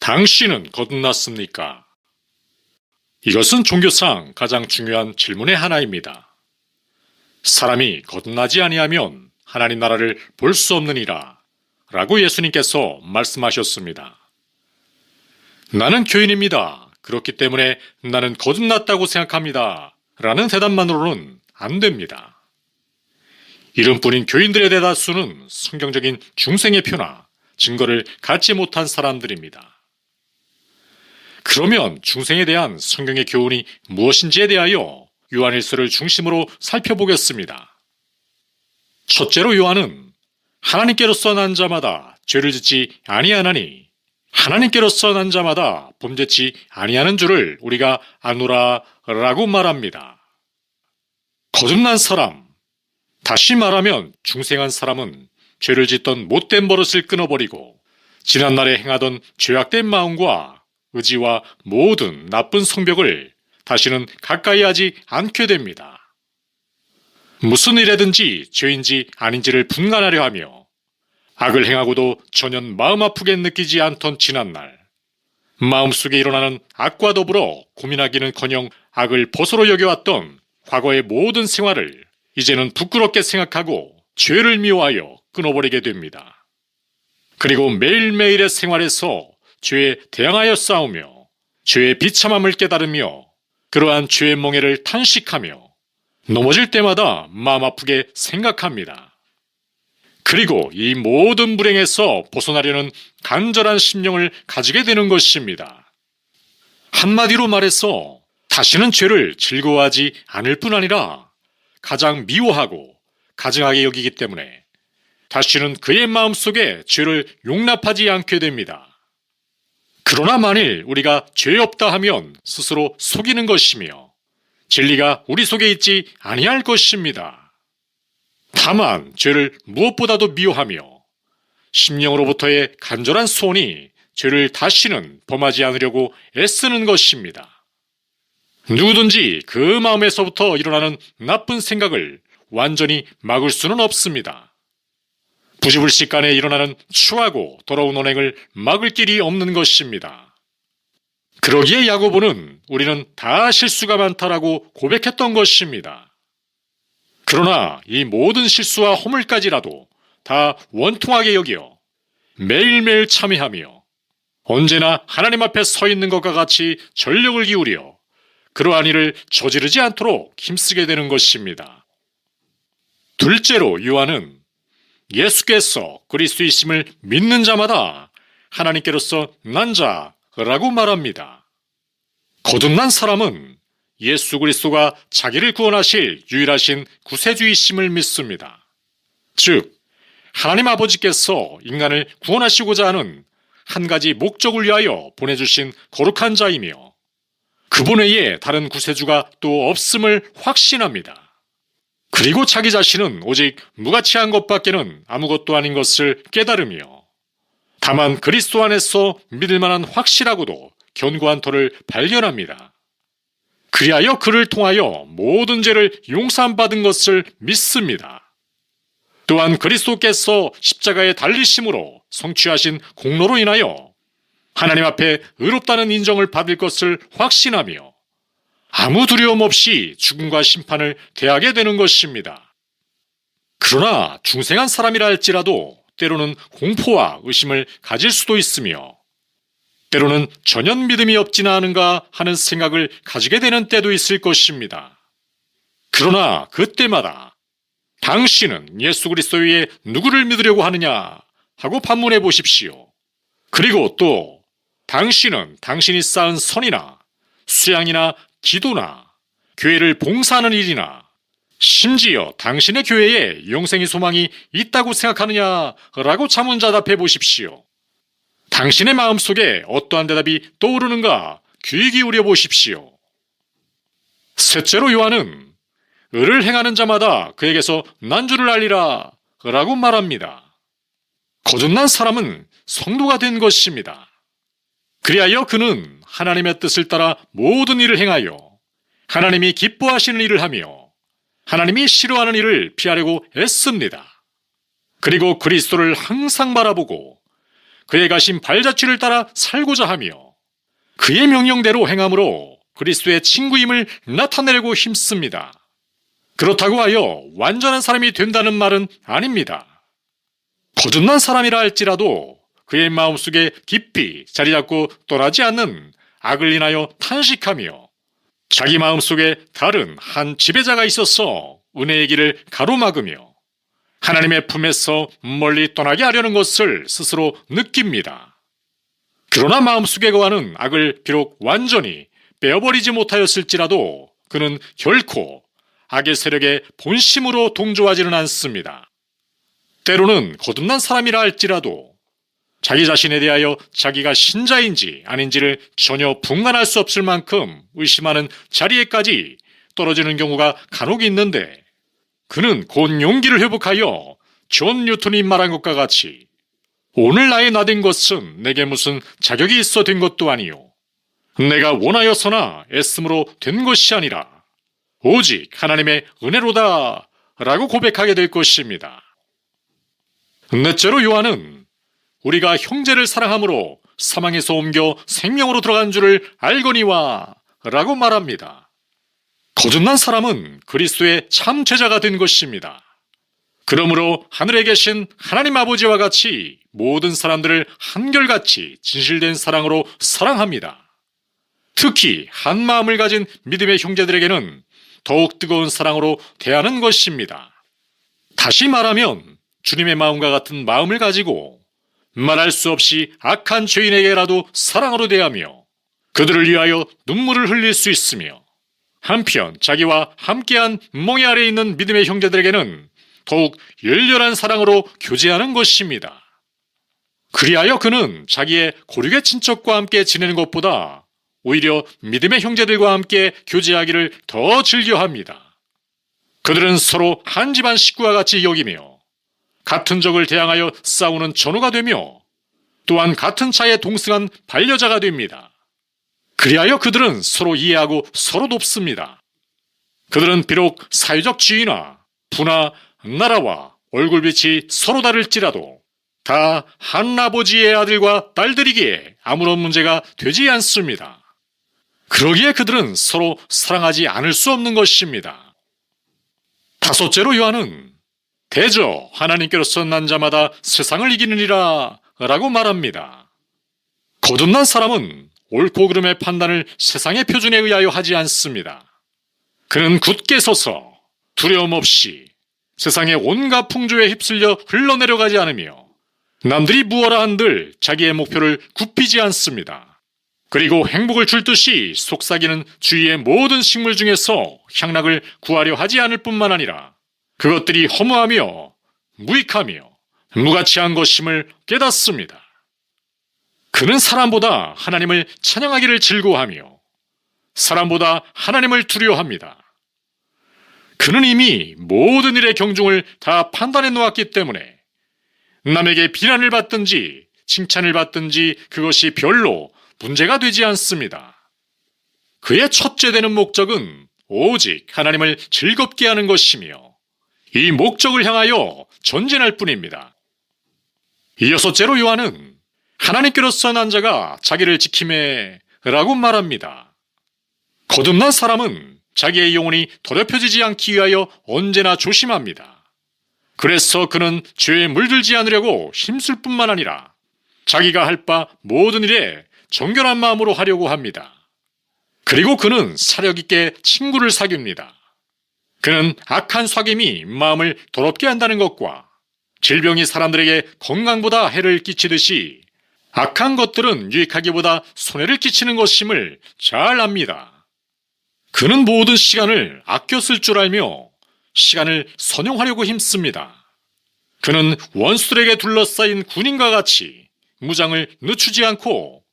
당신은 거듭났습니까? 이것은 종교상 가장 중요한 질문의 하나입니다. 사람이 거듭나지 아니하면 하나님 나라를 볼 수 없느니라 라고 예수님께서 말씀하셨습니다. 나는 교인입니다. 그렇기 때문에 나는 거듭났다고 생각합니다. 라는 대답만으로는 안 됩니다. 이름뿐인 교인들의 대다수는 성경적인 중생의 표나 증거를 갖지 못한 사람들입니다. 그러면 중생에 대한 성경의 교훈이 무엇인지에 대하여 요한일서를 중심으로 살펴보겠습니다. 첫째로 요한은 하나님께로서 난 자마다 죄를 짓지 아니하나니 하나님께로서 난 자마다 범죄치 아니하는 줄을 우리가 아노라 라고 말합니다. 거듭난 사람, 다시 말하면 중생한 사람은 죄를 짓던 못된 버릇을 끊어버리고 지난날에 행하던 죄악된 마음과 의지와 모든 나쁜 성벽을 다시는 가까이 하지 않게 됩니다. 무슨 일이든지 죄인지 아닌지를 분간하려 하며 악을 행하고도 전혀 마음 아프게 느끼지 않던 지난날, 마음속에 일어나는 악과 더불어 고민하기는커녕 악을 벗으로 여겨왔던 과거의 모든 생활을 이제는 부끄럽게 생각하고 죄를 미워하여 끊어버리게 됩니다. 그리고 매일매일의 생활에서 죄에 대항하여 싸우며 죄의 비참함을 깨달으며 그러한 죄의 멍에를 탄식하며 넘어질 때마다 마음 아프게 생각합니다. 그리고 이 모든 불행에서 벗어나려는 간절한 심령을 가지게 되는 것입니다. 한마디로 말해서 다시는 죄를 즐거워하지 않을 뿐 아니라 가장 미워하고 가증하게 여기기 때문에 다시는 그의 마음속에 죄를 용납하지 않게 됩니다. 그러나 만일 우리가 죄 없다 하면 스스로 속이는 것이며 진리가 우리 속에 있지 아니할 것입니다. 다만 죄를 무엇보다도 미워하며 심령으로부터의 간절한 소원이 죄를 다시는 범하지 않으려고 애쓰는 것입니다. 누구든지 그 마음에서부터 일어나는 나쁜 생각을 완전히 막을 수는 없습니다. 부지불식간에 일어나는 추하고 더러운 언행을 막을 길이 없는 것입니다. 그러기에 야고보는 우리는 다 실수가 많다라고 고백했던 것입니다. 그러나 이 모든 실수와 허물까지라도 다 원통하게 여겨 매일매일 참회하며 언제나 하나님 앞에 서 있는 것과 같이 전력을 기울여 그러한 일을 저지르지 않도록 힘쓰게 되는 것입니다. 둘째로 요한은 예수께서 그리스도이심을 믿는 자마다 하나님께로서 난 자라고 말합니다. 거듭난 사람은 예수 그리스도가 자기를 구원하실 유일하신 구세주이심을 믿습니다. 즉, 하나님 아버지께서 인간을 구원하시고자 하는 한 가지 목적을 위하여 보내주신 거룩한 자이며 그분 외에 다른 구세주가 또 없음을 확신합니다. 그리고 자기 자신은 오직 무가치한 것밖에는 아무것도 아닌 것을 깨달으며 다만 그리스도 안에서 믿을 만한 확실하고도 견고한 터를 발견합니다. 그리하여 그를 통하여 모든 죄를 용서받은 것을 믿습니다. 또한 그리스도께서 십자가에 달리심으로 성취하신 공로로 인하여 하나님 앞에 의롭다는 인정을 받을 것을 확신하며 아무 두려움 없이 죽음과 심판을 대하게 되는 것입니다. 그러나 중생한 사람이라 할지라도 때로는 공포와 의심을 가질 수도 있으며 때로는 전혀 믿음이 없지나 않은가 하는 생각을 가지게 되는 때도 있을 것입니다. 그러나 그때마다 당신은 예수 그리스도 위에 누구를 믿으려고 하느냐 하고 반문해 보십시오. 그리고 또 당신은 당신이 쌓은 선이나 수양이나 기도나 교회를 봉사하는 일이나 심지어 당신의 교회에 영생의 소망이 있다고 생각하느냐라고 자문자답해 보십시오. 당신의 마음속에 어떠한 대답이 떠오르는가 귀 기울여 보십시오. 셋째로 요한은 의를 행하는 자마다 그에게서 난 줄을 알리라 라고 말합니다. 거듭난 사람은 성도가 된 것입니다. 그리하여 그는 하나님의 뜻을 따라 모든 일을 행하여 하나님이 기뻐하시는 일을 하며 하나님이 싫어하는 일을 피하려고 애씁니다. 그리고 그리스도를 항상 바라보고 그의 가신 발자취를 따라 살고자 하며 그의 명령대로 행함으로 그리스도의 친구임을 나타내려고 힘씁니다. 그렇다고 하여 완전한 사람이 된다는 말은 아닙니다. 거듭난 사람이라 할지라도 그의 마음속에 깊이 자리잡고 떠나지 않는 악을 인하여 탄식하며 자기 마음속에 다른 한 지배자가 있어서 은혜의 길을 가로막으며 하나님의 품에서 멀리 떠나게 하려는 것을 스스로 느낍니다. 그러나 마음속에 거하는 악을 비록 완전히 빼어버리지 못하였을지라도 그는 결코 악의 세력에 본심으로 동조하지는 않습니다. 때로는 거듭난 사람이라 할지라도 자기 자신에 대하여 자기가 신자인지 아닌지를 전혀 분간할 수 없을 만큼 의심하는 자리에까지 떨어지는 경우가 간혹 있는데 그는 곧 용기를 회복하여 존 뉴턴이 말한 것과 같이 오늘 나의 나된 것은 내게 무슨 자격이 있어 된 것도 아니요 내가 원하여서나 애씀으로 된 것이 아니라 오직 하나님의 은혜로다 라고 고백하게 될 것입니다. 넷째로 요한은 우리가 형제를 사랑함으로 사망에서 옮겨 생명으로 들어간 줄을 알거니와 라고 말합니다. 거듭난 사람은 그리스도의 참 제자가 된 것입니다. 그러므로 하늘에 계신 하나님 아버지와 같이 모든 사람들을 한결같이 진실된 사랑으로 사랑합니다. 특히 한 마음을 가진 믿음의 형제들에게는 더욱 뜨거운 사랑으로 대하는 것입니다. 다시 말하면 주님의 마음과 같은 마음을 가지고 말할 수 없이 악한 죄인에게라도 사랑으로 대하며 그들을 위하여 눈물을 흘릴 수 있으며 한편 자기와 함께한 멍에 아래 있는 믿음의 형제들에게는 더욱 열렬한 사랑으로 교제하는 것입니다. 그리하여 그는 자기의 고륙의 친척과 함께 지내는 것보다 오히려 믿음의 형제들과 함께 교제하기를 더 즐겨합니다. 그들은 서로 한 집안 식구와 같이 여기며 같은 적을 대항하여 싸우는 전우가 되며 또한 같은 차에 동승한 반려자가 됩니다. 그리하여 그들은 서로 이해하고 서로 돕습니다. 그들은 비록 사회적 지위나 부나 나라와 얼굴빛이 서로 다를지라도 다 한 아버지의 아들과 딸들이기에 아무런 문제가 되지 않습니다. 그러기에 그들은 서로 사랑하지 않을 수 없는 것입니다. 다섯째로 요한은 대저 하나님께로서 난 자마다 세상을 이기느니라 라고 말합니다. 거듭난 사람은 옳고 그름의 판단을 세상의 표준에 의하여 하지 않습니다. 그는 굳게 서서 두려움 없이 세상의 온갖 풍조에 휩쓸려 흘러내려가지 않으며 남들이 무엇라 한들 자기의 목표를 굽히지 않습니다. 그리고 행복을 줄 듯이 속삭이는 주위의 모든 식물 중에서 향락을 구하려 하지 않을 뿐만 아니라 그것들이 허무하며 무익하며 무가치한 것임을 깨닫습니다. 그는 사람보다 하나님을 찬양하기를 즐거워하며 사람보다 하나님을 두려워합니다. 그는 이미 모든 일의 경중을 다 판단해 놓았기 때문에 남에게 비난을 받든지 칭찬을 받든지 그것이 별로 문제가 되지 않습니다. 그의 첫째 되는 목적은 오직 하나님을 즐겁게 하는 것이며 이 목적을 향하여 전진할 뿐입니다. 여섯째로 요한은 하나님께로서 난 자가 자기를 지킴에 라고 말합니다. 거듭난 사람은 자기의 영혼이 더럽혀지지 않기 위하여 언제나 조심합니다. 그래서 그는 죄에 물들지 않으려고 힘쓸 뿐만 아니라 자기가 할 바 모든 일에 정결한 마음으로 하려고 합니다. 그리고 그는 사력 있게 친구를 사귀입니다. 그는 악한 쏴김이 마음을 더럽게 한다는 것과 질병이 사람들에게 건강보다 해를 끼치듯이 악한 것들은 유익하기보다 손해를 끼치는 것임을 잘 압니다. 그는 모든 시간을 아껴 쓸 줄 알며 시간을 선용하려고 힘씁니다. 그는 원수들에게 둘러싸인 군인과 같이 무장을 늦추지 않고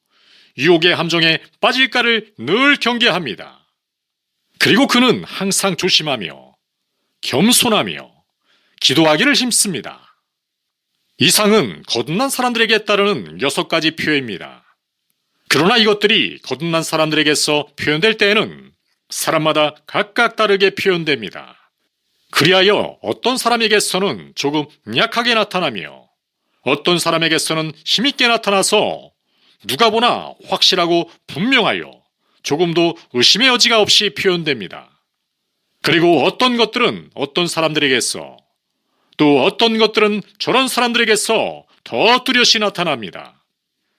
유혹의 함정에 빠질까를 늘 경계합니다. 그리고 그는 항상 조심하며 겸손하며 기도하기를 힘씁니다. 이상은 거듭난 사람들에게 따르는 6가지 표현입니다. 그러나 이것들이 거듭난 사람들에게서 표현될 때에는 사람마다 각각 다르게 표현됩니다. 그리하여 어떤 사람에게서는 조금 약하게 나타나며 어떤 사람에게서는 힘있게 나타나서 누가 보나 확실하고 분명하여 조금도 의심의 여지가 없이 표현됩니다. 그리고 어떤 것들은 어떤 사람들에게서, 또 어떤 것들은 저런 사람들에게서 더 뚜렷이 나타납니다.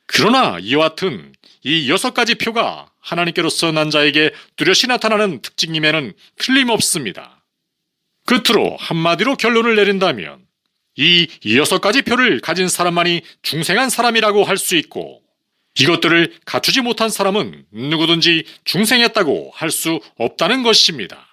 그러나 이와 같은 이 6가지 표가 하나님께로서 난 자에게 뚜렷이 나타나는 특징임에는 틀림없습니다. 끝으로 한마디로 결론을 내린다면 이 6가지 표를 가진 사람만이 중생한 사람이라고 할 수 있고, 이것들을 갖추지 못한 사람은 누구든지 중생했다고 할 수 없다는 것입니다.